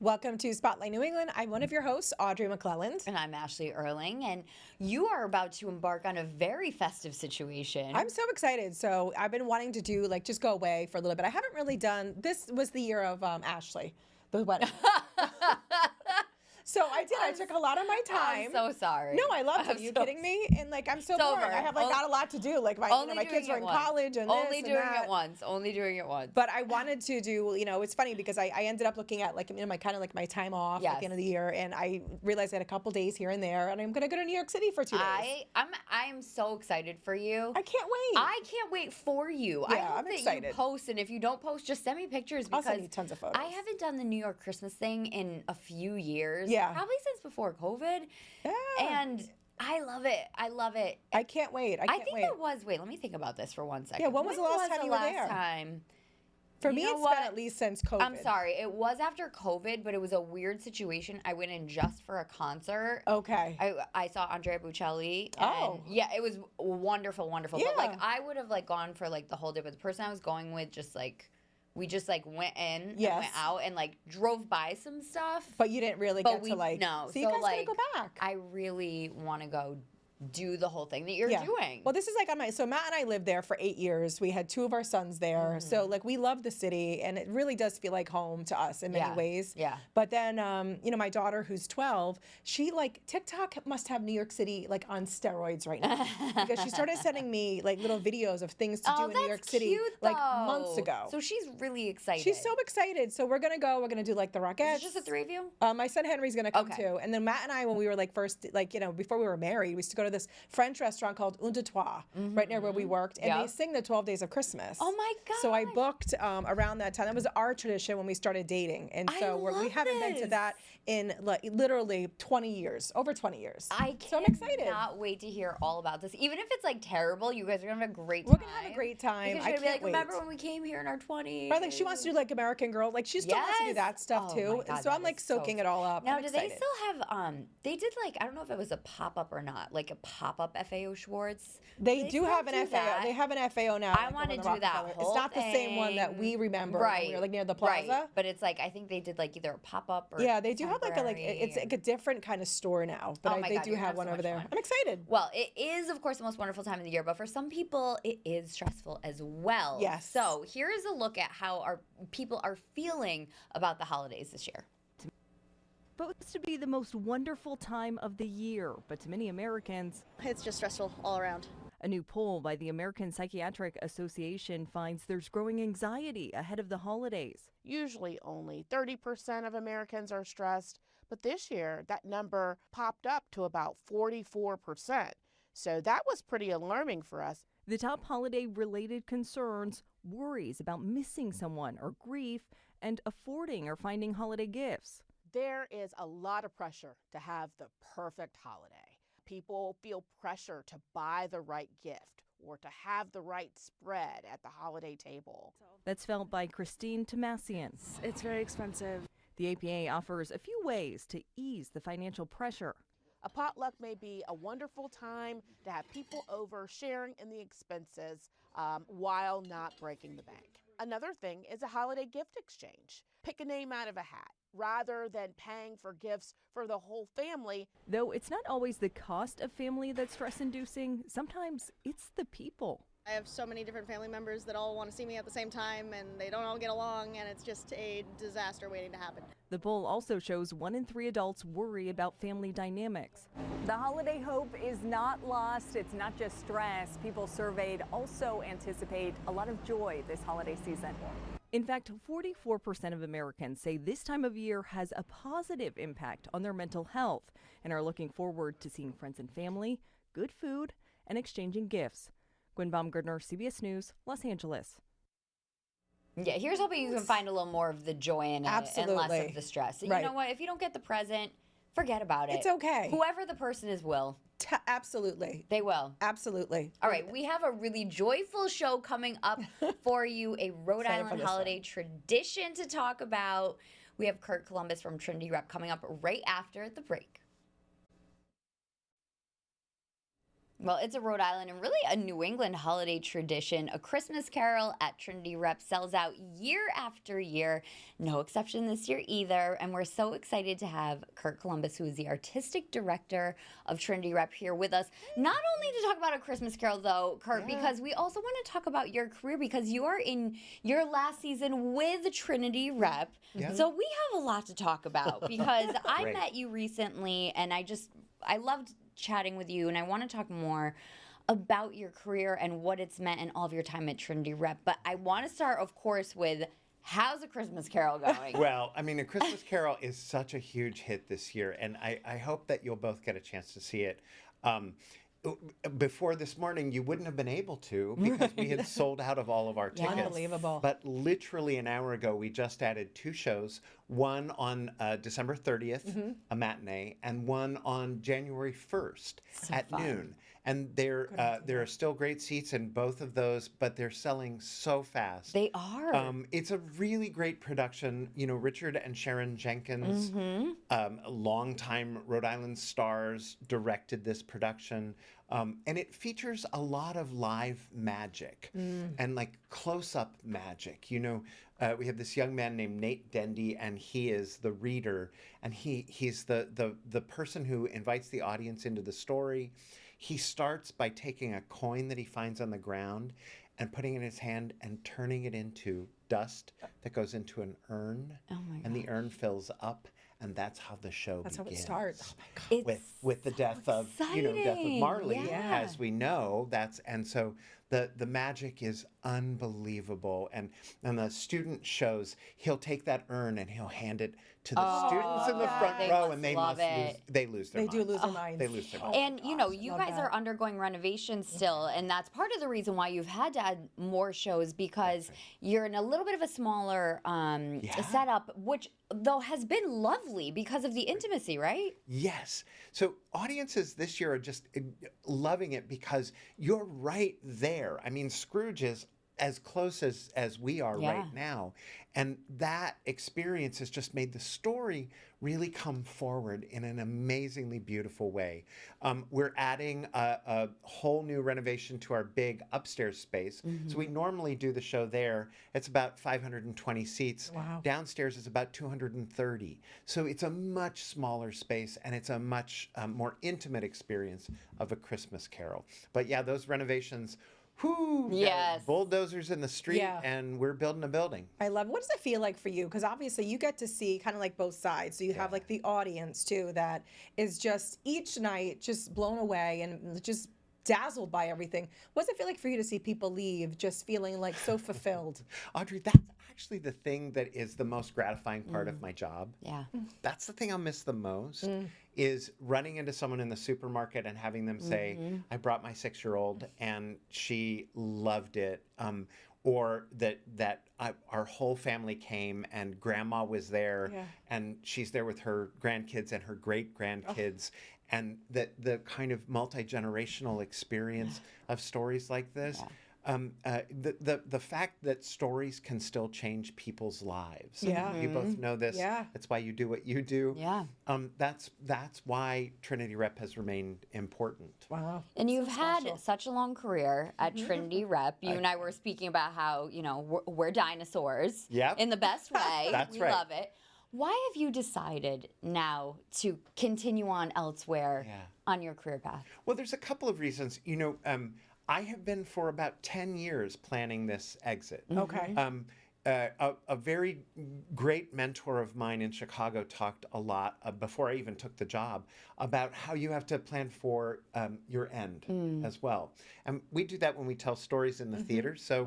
Welcome to Spotlight New England. I'm one of your hosts, Audrey McClelland. And I'm Ashley Erling, and you are about to embark on a very festive situation. I'm so excited. So I've been wanting to do, just go away for a little bit. I haven't really done, this was the year of Ashley, the wedding. So I did. I took a lot of my time. I'm so sorry. No, I loved it. Are you kidding me? And I'm so bored. I have not a lot to do. My kids are in college and only this doing and that. it once. Only doing it once. But I wanted to do. It's funny because I ended up looking at my kind of my time off at the end of the year, and I realized I had a couple days here and there, and I'm gonna go to New York City for 2 days. I'm so excited for you. I can't wait. I can't wait for you. Yeah, I hope I'm that excited. You post, and if you don't post, just send me pictures because I'll send you tons of photos. I haven't done the New York Christmas thing in a few years. Yeah, probably since before COVID. Yeah. And I love it. I love it. I can't wait. I think it was, wait, let me think about this for 1 second. Yeah, when was the last time you were there? For me, it's been at least since COVID. I'm sorry. It was after COVID, but it was a weird situation. I went in just for a concert. Okay. I saw Andrea Bocelli. Oh. Yeah, it was wonderful, wonderful. Yeah. But I would have gone for the whole day, but the person I was going with just we just went in and went out and drove by some stuff. But you didn't really get to no. So you guys gotta go back. I really want to go do the whole thing that you're doing. Well, this is so Matt and I lived there for 8 years. We had 2 of our sons there. So we love the city, and it really does feel like home to us in many ways. Yeah. But then, my daughter who's 12, she TikTok must have New York City on steroids right now because she started sending me little videos of things to do in New York City cute, months ago. So she's really excited. She's so excited. So we're gonna go. We're gonna do the Rockettes. Is it just the 3 of you? My son Henry's gonna come too. And then Matt and I, when we were first, before we were married, we used to go to this French restaurant called Un Deux Trois, right near where we worked, and they sing the 12 Days of Christmas. Oh my God! So I booked around that time. That was our tradition when we started dating, and so we haven't been to that in literally 20 years, over 20 years. So I'm excited. I cannot wait to hear all about this. Even if it's terrible, you guys are gonna have a great time. We're gonna have a great time. Because you're gonna be remember when we came here in our 20s? Right, she wants to do American Girl. She still wants to do that stuff too. God, so I'm soaking it all up. Now, do they still have? They did I don't know if it was a pop up or not, a pop up FAO Schwartz. They do have an FAO. They have an FAO now. I want to do that. It's not the same one that we remember. Right. When we were near the plaza. Right. But it's I think they did either a pop up or they do have it's a different kind of store now. But they do have one over there. I'm excited. Well, it is of course the most wonderful time of the year, but for some people it is stressful as well. Yes. So here is a look at how our people are feeling about the holidays this year. Supposed to be the most wonderful time of the year, but to many Americans, it's just stressful all around. A new poll by the American Psychiatric Association finds there's growing anxiety ahead of the holidays. Usually only 30% of Americans are stressed, but this year that number popped up to about 44%. So that was pretty alarming for us. The top holiday-related concerns, worries about missing someone or grief, and affording or finding holiday gifts. There is a lot of pressure to have the perfect holiday. People feel pressure to buy the right gift or to have the right spread at the holiday table. That's felt by Christine Tomasian. It's very expensive. The APA offers a few ways to ease the financial pressure. A potluck may be a wonderful time to have people over sharing in the expenses while not breaking the bank. Another thing is a holiday gift exchange. Pick a name out of a hat. Rather than paying for gifts for the whole family. Though it's not always the cost of family that's stress-inducing, sometimes it's the people. I have so many different family members that all want to see me at the same time, and they don't all get along, and it's just a disaster waiting to happen. The poll also shows 1 in 3 adults worry about family dynamics. The holiday hope is not lost. It's not just stress. People surveyed also anticipate a lot of joy this holiday season. In fact, 44% of Americans say this time of year has a positive impact on their mental health and are looking forward to seeing friends and family, good food, and exchanging gifts. Gwen Baumgartner, CBS News, Los Angeles. Yeah, here's hoping you can find a little more of the joy in it and less of the stress. So you know what? If you don't get the present, forget about it. It's okay. Whoever the person is will. Absolutely. They will. Absolutely. All right, we have a really joyful show coming up for you, a Rhode Island holiday tradition to talk about. We have Curt Columbus from Trinity Rep coming up right after the break. Well, it's a Rhode Island and really a New England holiday tradition. A Christmas Carol at Trinity Rep sells out year after year. No exception this year either. And we're so excited to have Curt Columbus, who is the artistic director of Trinity Rep, here with us. Not only to talk about A Christmas Carol, though, Curt, because we also want to talk about your career, because you are in your last season with Trinity Rep. So we have a lot to talk about, because I met you recently and I loved chatting with you, and I want to talk more about your career and what it's meant and all of your time at Trinity Rep. But I want to start, of course, with how's A Christmas Carol going? Well, I mean, A Christmas Carol is such a huge hit this year, and I hope that you'll both get a chance to see it. Before this morning, you wouldn't have been able to, because we had sold out of all of our tickets. Unbelievable. But literally an hour ago, we just added 2 shows, one on December 30th, a matinee, and one on January 1st at noon. And there are still great seats in both of those, but they're selling so fast. They are. It's a really great production. You know, Richard and Sharon Jenkins, longtime Rhode Island stars, directed this production. And it features a lot of live magic and like close-up magic. You know, we have this young man named Nate Dendy, and he is the reader, and he's the person who invites the audience into the story. He starts by taking a coin that he finds on the ground and putting it in his hand and turning it into dust that goes into an urn. Oh my and the urn fills up, and that's how the show begins. That's how it starts. Oh my God. With the death of death of Marley, Yeah. as we know. So the magic is unbelievable, and the student shows he'll take that urn and he'll hand it to the students in the front They row, must and they love must it. lose their They minds. do lose their minds. They lose their minds. And you know, you love guys that. are undergoing renovations still, and that's part of the reason why you've had to add more shows, because you're in a little bit of a smaller setup, which though has been lovely because of the intimacy, right? Yes. So audiences this year are just loving it because you're right there. I mean, Scrooge is as close as we are right now. And that experience has just made the story really come forward in an amazingly beautiful way. We're adding a whole new renovation to our big upstairs space. So we normally do the show there. It's about 520 seats. Wow. Downstairs is about 230. So it's a much smaller space, and it's a much more intimate experience of A Christmas Carol. But yeah, those renovations, Yes. bulldozers in the street, Yeah. and we're building a building. I love. What does it feel like for you? Because obviously you get to see kind of like both sides. So you have like the audience too that is just each night just blown away and just dazzled by everything. What does it feel like for you to see people leave just feeling like so fulfilled? Audrey, that's actually the thing that is the most gratifying part of my job. Yeah. That's the thing I'll miss the most, is running into someone in the supermarket and having them say, I brought my 6-year-old and she loved it. Or that our whole family came and grandma was there and she's there with her grandkids and her great-grandkids. And the kind of multi-generational experience of stories like this. The fact that stories can still change people's lives. You both know this. That's why you do what you do. That's why Trinity Rep has remained important. Wow. And you've had such a long career at Trinity Rep. You and I were speaking about how, you know, we're dinosaurs in the best way. That's we right. love it. Why have you decided now to continue on elsewhere on your career path? Well, there's a couple of reasons. You know, I have been for about 10 years planning this exit. Okay. A very great mentor of mine in Chicago talked a lot before I even took the job about how you have to plan for your end as well. And we do that when we tell stories in the theater. So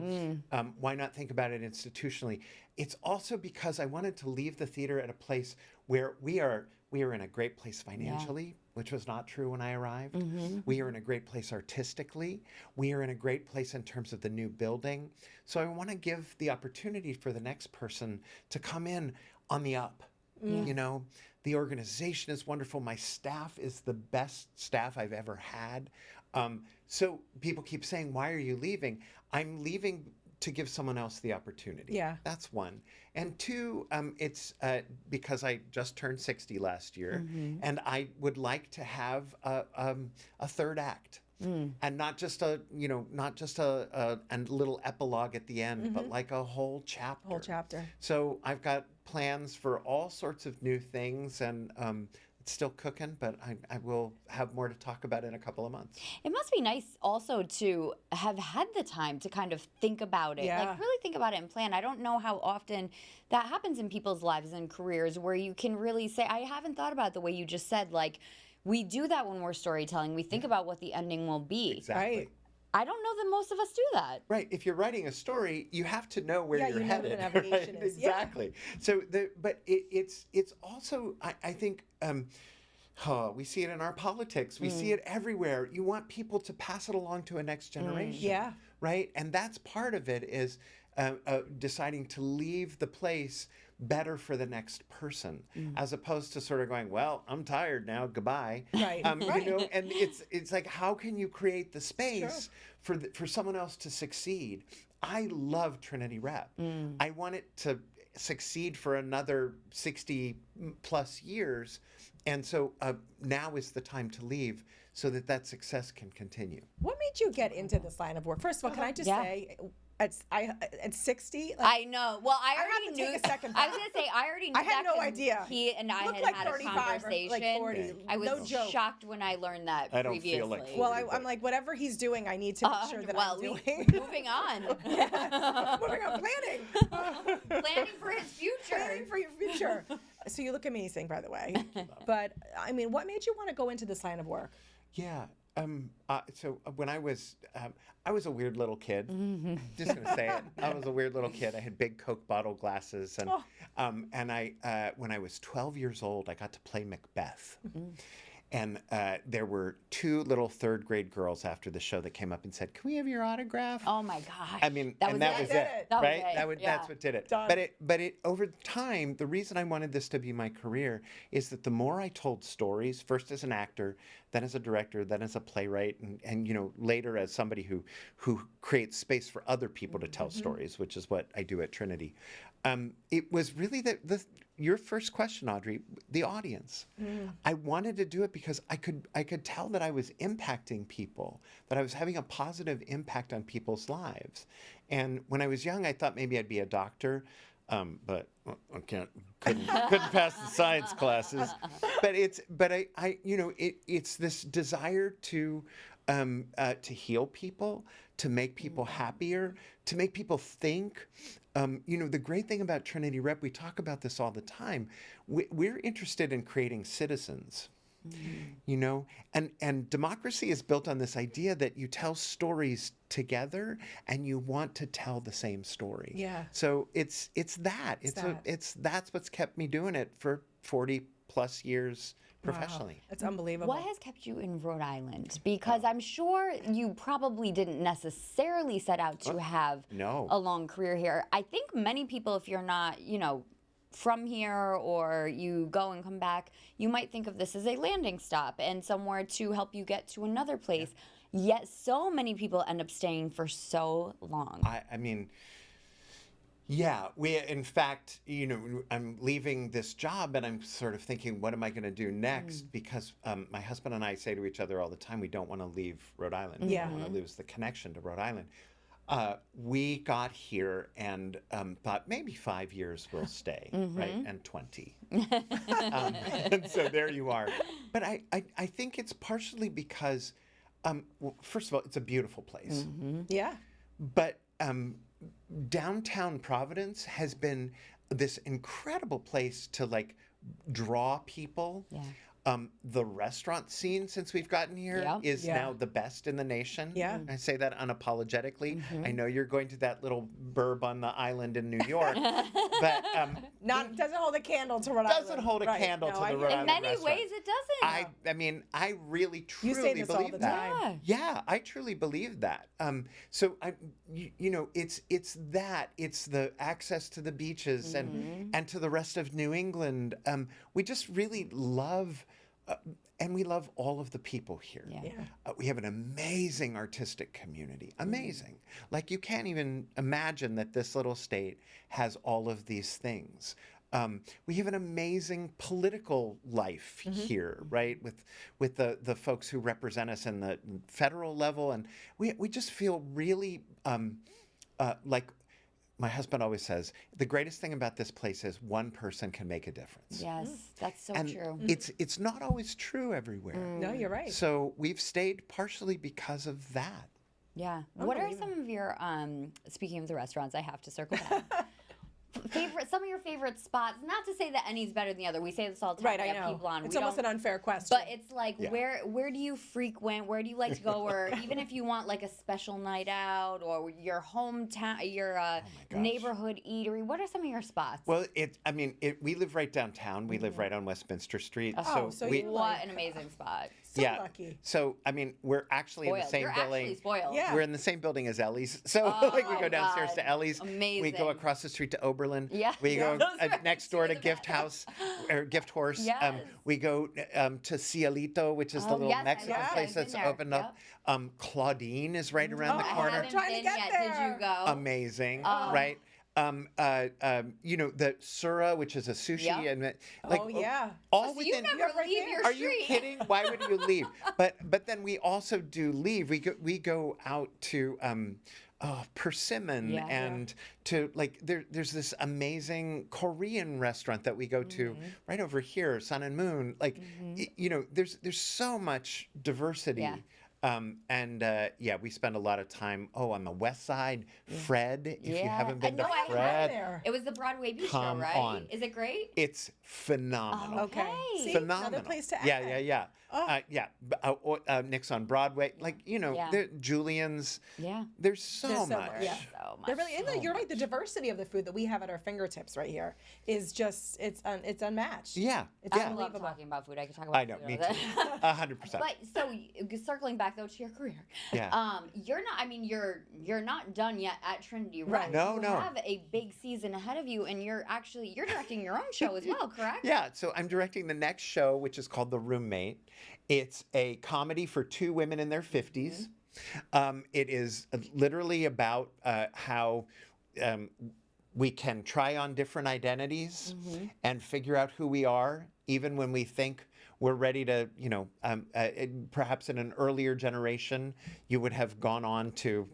why not think about it institutionally? It's also because I wanted to leave the theater at a place where we are in a great place financially, which was not true when I arrived. We are in a great place artistically. We are in a great place in terms of the new building. So I want to give the opportunity for the next person to come in on the up. You know, the organization is wonderful. My staff is the best staff I've ever had. So people keep saying, why are you leaving? I'm leaving to give someone else the opportunity. Yeah. That's one. And two, it's because I just turned 60 last year, and I would like to have a third act. and not just a little epilogue at the end, but like a whole chapter. Whole chapter. So I've got plans for all sorts of new things, and it's still cooking, but I will have more to talk about in a couple of months. It must be nice also to have had the time to kind of think about it, like really think about it and plan. I don't know how often that happens in people's lives and careers where you can really say, I haven't thought about it the way you just said. Like, we do that when we're storytelling. We think about what the ending will be. Exactly. Right. I don't know that most of us do that. Right. If you're writing a story, you have to know where you're you know headed. what the navigation Right? is. Yeah. Exactly. So, it's also, I think, we see it in our politics. We see it everywhere. You want people to pass it along to a next generation. Yeah. Right. And that's part of it is deciding to leave the place better for the next person, as opposed to sort of going, well, I'm tired now, goodbye. Right. Right. You know, and it's like, how can you create the space for someone else to succeed? I love Trinity Rep. I want it to succeed for another 60 plus years. And so now is the time to leave so that success can continue. What made you get into this line of work? First of all, can I just say, at 60, I know. Well, I I had already to knew. take a second I was gonna say I already knew. I had that no 'cause idea. He and I Looked had like had a 35 or like conversation. 40. I was No joke. shocked when I learned that I don't previously. feel like well, 40, I'm like, whatever he's doing, I need to make sure that I'm doing. Moving on. Moving on, planning. Planning for his future. Planning for your future. So you look amazing, by the way. But I mean, what made you want to go into this line of work? Yeah. So when I was a weird little kid. Just gonna say it. I was a weird little kid. I had big Coke bottle glasses, and I when I was 12 years old, I got to play Macbeth. And there were two little third grade girls after the show that came up and said, "Can we have your autograph?" Oh my gosh. I mean, that and was that it. was That it, That was right? it. That's what did it. Done. But it over time, the reason I wanted this to be my career is that the more I told stories, first as an actor, then as a director, then as a playwright, and you know, later as somebody who creates space for other people to tell stories, which is what I do at Trinity. It was really your first question, Audrey, the audience. I wanted to do it because I could tell that I was impacting people, that I was having a positive impact on people's lives. And when I was young, I thought maybe I'd be a doctor, but I couldn't pass the science classes. But it's this desire to heal people, to make people happier, to make people think. The great thing about Trinity Rep, we talk about this all the time. We're interested in creating citizens. And democracy is built on this idea that you tell stories together and you want to tell the same story. Yeah. So it's that's what's kept me doing it for 40 plus years professionally. Wow. It's unbelievable. What has kept you in Rhode Island? Because I'm sure you probably didn't necessarily set out to have a long career here. I think many people, if you're not, from here or you go and come back, you might think of this as a landing stop and somewhere to help you get to another place. Yet so many people end up staying for so long. I mean, in fact, I'm leaving this job and I'm sort of thinking, what am I going to do next? Because my husband and I say to each other all the time, we don't want to leave Rhode Island. We don't want to lose the connection to Rhode Island. We got here and thought maybe 5 years we'll stay, right? And 20. And so there you are. But I think it's partially because, well, first of all, it's a beautiful place. Yeah. But downtown Providence has been this incredible place to draw people. Yeah. The restaurant scene since we've gotten here is now the best in the nation. Yeah. I say that unapologetically. I know you're going to that little burb on the island in New York, but doesn't hold a candle to Rhode Island. Doesn't hold a candle to the Rhode Island In many restaurant. ways, it doesn't. I mean, I really truly You say this all believe the that. time. Yeah, I truly believe that. So it's that. It's the access to the beaches and to the rest of New England. We just really love. And we love all of the people here. Yeah. We have an amazing artistic community. Amazing. You can't even imagine that this little state has all of these things. We have an amazing political life here, right? With the folks who represent us in the federal level, and we just feel really like my husband always says, the greatest thing about this place is one person can make a difference. Yes, that's so And true. it's not always true everywhere. No, you're right. So we've stayed partially because of that. Yeah. What are some of your speaking of the restaurants, I have to circle back. Some of your favorite spots. Not to say that any's better than the other. We say this all the time. Right, we I have know. people on. It's We almost don't- an unfair question. But it's like, Yeah. where do you frequent? Where do you like to go? Or even if you want like a special night out or your hometown, your gosh. neighborhood eatery. What are some of your spots? Well, we live right downtown. We live right on Westminster Street. Oh, so we, you what like- an amazing spot. so yeah. lucky. So we're actually in the Spoiled. same You're building. actually spoiled. Yeah. We're in the same building as Ellie's. So like we Oh, go downstairs God. to Ellie's. We Amazing. go across the street to Oberlin. Yeah. We go Those are next door to the Gift best. House or Gift Horse. Yes. We go to Cielito, which is the Oh, little yes, I Mexican love it. place I've been that's there. opened up. Claudine is right around the Oh, I corner. haven't Trying to been get yet. there. Did you go? Amazing, Oh. right? The Sura, which is a sushi, Yep. and Oh, yeah. all So you within. never right leave there. your Are street. you kidding? Why would you leave? But then we also do leave. We go out to Persimmon Yeah. and to there's this amazing Korean restaurant that we go to right over here, Sun and Moon. There's so much diversity. Yeah. We spend a lot of time on the West Side. Fred, if you Yeah. haven't been I know to I haven't Fred, there. It was the Broadway Bistro, Come right? on. Is it great? it's phenomenal. Okay. Okay. See, Phenomenal. another place to add. Yeah. Oh. Nick's on Broadway. Yeah. Julian's. Yeah. There's so There's so much. much. Yeah. So much. They're really, and so you're right. much. The diversity of the food that we have at our fingertips right here is just it's unmatched. Yeah. It's I yeah. love unbelievable. talking about food. I could talk about I know. food Me all too. day. 100%. But so circling back though to your career, Yeah. you're not. I mean, you're not done yet at Trinity, Right. right? No, you no. have a big season ahead of you, and you're directing your own show as well, correct? Yeah, so I'm directing the next show, which is called The Roommate. It's a comedy for two women in their 50s. It is literally about how we can try on different identities and figure out who we are, even when we think we're ready to, perhaps in an earlier generation, you would have gone on to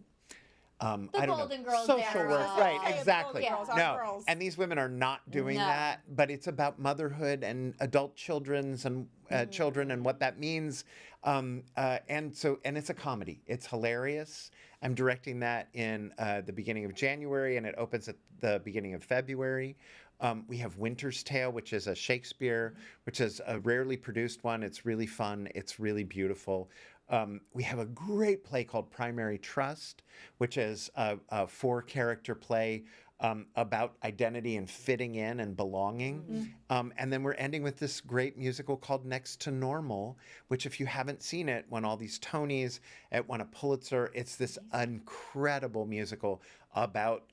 I don't Golden know, Girls social era. work, right? Hey, the Exactly. Golden Girls, our No, girls. and these women are not doing No. that, but it's about motherhood and adult children's and children and what that means. And it's a comedy. It's hilarious. I'm directing that in the beginning of January, and it opens at the beginning of February. We have Winter's Tale, which is a Shakespeare, which is a rarely produced one. It's really fun. It's really beautiful. We have a great play called Primary Trust, which is a 4-character play about identity and fitting in and belonging. And then we're ending with this great musical called Next to Normal, which if you haven't seen it, won all these Tonys, it won a Pulitzer. It's this incredible musical about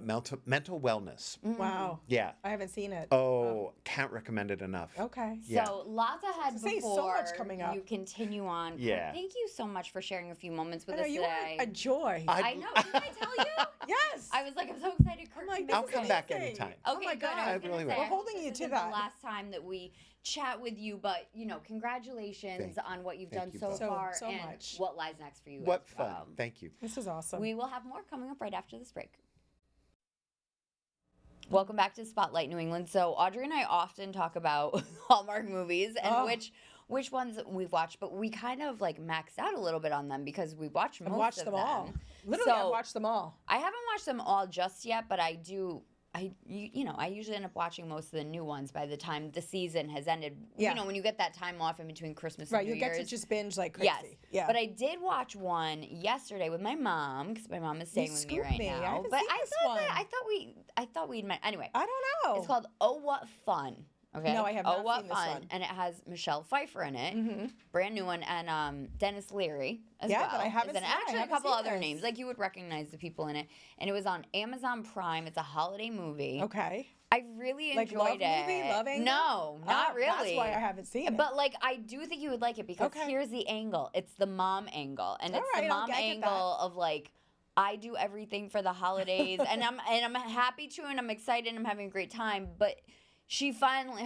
mental wellness. Wow. Yeah. I haven't seen it. Oh, can't recommend it enough. Okay. Yeah. So lots ahead Say so before much coming up. you continue on. Yeah. Thank you so much for sharing a few moments with I know us you today. are a joy. I know. Didn't I tell you? yes. I was like, I'm so excited. Kurt, like, to this I'll is come back amazing. anytime. Okay, Oh my good. God. I I was gonna really say, will. I We're hope holding this you to isn't that. the last time that we chat with you, but congratulations on what you've done you so both. far So and much. what lies next for you. What as fun. well. Thank you. This is awesome. We will have more coming up right after this break. Welcome back to Spotlight New England. So Audrey and I often talk about Hallmark movies and Oh. which ones we've watched, but we kind of like maxed out a little bit on them because we watched most I've watched of them all. Literally, I've So- watched them all. I haven't watched them all just yet, but I do. I usually end up watching most of the new ones by the time the season has ended. Yeah. You know, when you get that time off in between Christmas Right, and you New get to Year's. just binge like crazy. Yes. Yeah. But I did watch one yesterday with my mom because my mom is staying with me scooped right me. I now. haven't But seen I this thought one. I thought we'd met anyway. I don't know. It's called Oh What Fun. Okay. No, I have Oh not What seen this Fun, one. and it has Michelle Pfeiffer in it, Mhm. brand new one, and Dennis Leary as Yeah, well. but I haven't is in it. seen it. I Actually, a haven't couple seen other this. names, like you would recognize the people in it, and it was on Amazon Prime. It's a holiday movie. Okay. I really Like enjoyed love it. movie, love angle? No, not Ah, really. That's why I haven't seen it. But like I do think you would like it because Okay. here's the angle. It's the mom angle, and All it's right, the I'll mom get that. angle of like I do everything for the holidays, and I'm happy to, and I'm excited, and I'm having a great time. But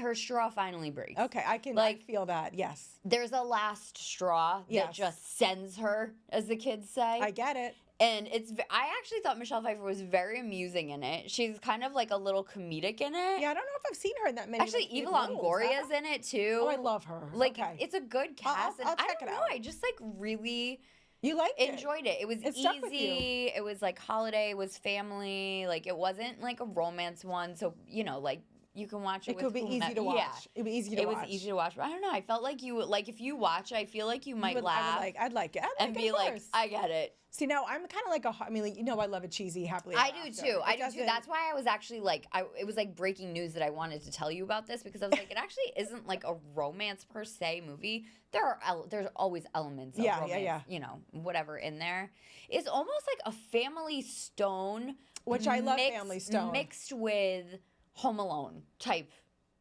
her straw finally breaks. Okay, I can Like, feel that. Yes, there's a last straw that Yes. just sends her, as the kids say. I get it. And I actually thought Michelle Pfeiffer was very amusing in it. She's kind of like a little comedic in it. Yeah, I don't know if I've seen her in that many. Actually, like, Eva big roles, Longoria's in it too. Oh, I love her. Like, Okay. it's a good cast. I'll and I check don't it know. out. I just like really You liked it. enjoyed it. It was It stuck with you. easy. It was like holiday. It was family. Like, it wasn't like a romance one. So, you know, like, you can watch it. It could be easy to watch. Yeah. It'd be easy to watch. It was easy to watch. But I don't know. I felt like if you watch, I feel like you might laugh I'd like it. and be like, I get it. See, now I'm kind of like I love a cheesy happily. I ever do after. too. It I do too. doesn't- That's why I was actually like, it was like breaking news that I wanted to tell you about this, because I was like, it actually isn't like a romance per se movie. There's always elements of romance, you know, whatever in there. It's almost like a Family Stone, Which I love Family Stone. mixed with Home Alone type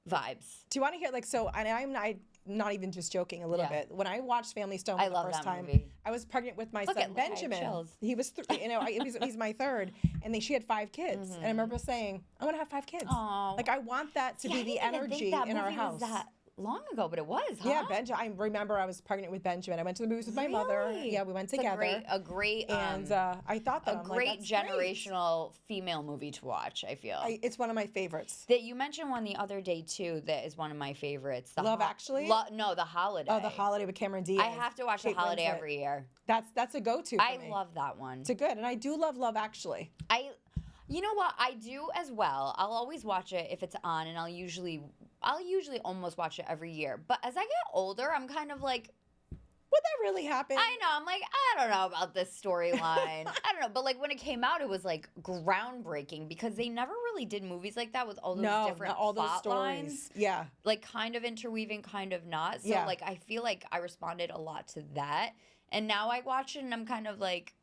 vibes. Do you want to hear I'm not even just joking a little Yeah. bit. When I watched Family Stone I for the love first that time, movie. I was pregnant with my Look son at- look, I have Benjamin. chills. He was he's my third, and she had 5 kids. And I remember saying, I want to have 5 kids. Aw. Like, I want that to Yeah, be I the didn't even energy think that in our movie house. was that long ago, but it was, huh? Yeah, I remember I was pregnant with Benjamin. I went to the movies with my mother. Really? Yeah, we went It's together. a great, and I thought that a I'm great like, that's great. generational female movie to watch, I feel. It's one of my favorites. That you mentioned one the other day too that is one of my favorites. Love Actually? No, The Holiday. Oh, The Holiday with Cameron Diaz. I have to watch Kate The Holiday Winslet. every year. That's a go-to for I me. love that one. It's a good, and I do love Actually. You know what? I do as well. I'll always watch it if it's on, and I'll usually almost watch it every year. But as I get older, I'm kind of like, Would that really happen? I know. I'm like, I don't know about this storyline. I don't know. But like when it came out, it was like groundbreaking because they never really did movies like that with all those different all those plot stories. lines. Yeah. Like kind of interweaving, kind of not. So Yeah. like I feel like I responded a lot to that. And now I watch it and I'm kind of like,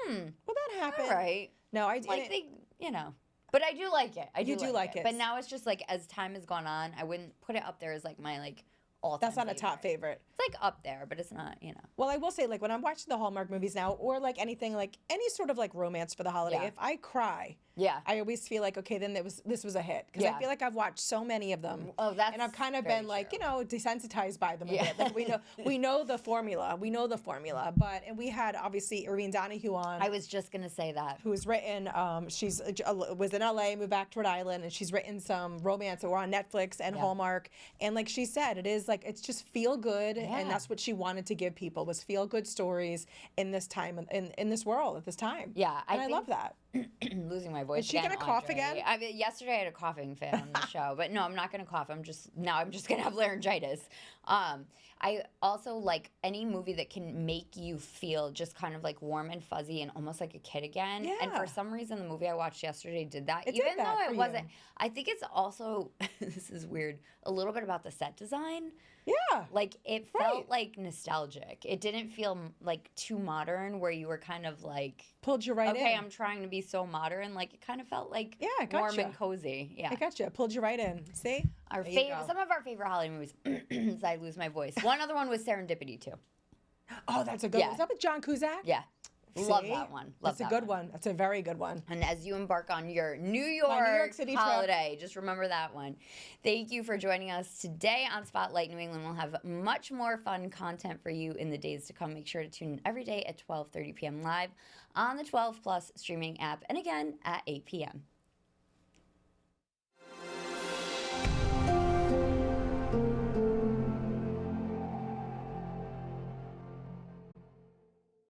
Will that happen? all right. No, I Like they, you know. But I do like it. You do like it. But now it's just like as time has gone on, I wouldn't put it up there as like my like all-time That's not a top favorite. It's like up there, but it's not, you know. Well, I will say, like, when I'm watching the Hallmark movies now, or like anything, like any sort of like romance for the holiday, Yeah. if I cry, Yeah. I always feel like, okay, then this was a hit. Because Yeah. I feel like I've watched so many of them. Oh, that's And I've kind of very been like, true. desensitized by them a Yeah. bit. Like we know the formula. We know the formula. And we had obviously Irene Donahue on. I was just gonna say that. Who's written, she's was in LA, moved back to Rhode Island, and she's written some romance that were on Netflix and Hallmark. And like she said, it is like, it's just feel good. Yeah. And that's what she wanted to give people, was feel good stories in this time, in this world at this time. Yeah, And I think- love that. Losing my voice. Is she again, gonna cough Audrey. again? I mean, yesterday I had a coughing fit on the show, but no, I'm not gonna cough. I'm just gonna have laryngitis. I also like any movie that can make you feel just kind of like warm and fuzzy and almost like a kid again. And Yeah. for some reason, the movie I watched yesterday did that. It did Even that though for it you. wasn't. I think it's also this is weird. A little bit about the set design. Yeah. Like it felt like nostalgic. It didn't feel like too modern, where you were kind of like, Pulled you right in. okay, I'm trying to be so modern. Like it kind of felt like I warm gotcha. and cozy. Yeah. I got you. Pulled you right in. See? Our There you favorite, go. some of our favorite holiday movies. As I lose my voice. One other one was Serendipity too. Oh, that's a good Yeah. one. Is that with John Cusack? Yeah, love See? that one. Love That's a that good one. That's a very good one. And as you embark on your New New York York City trip. holiday, just remember that one. Thank you for joining us today on Spotlight New England. We'll have much more fun content for you in the days to come. Make sure to tune in every day at 12:30 p.m. live on the 12 Plus streaming app, and again at 8 p.m.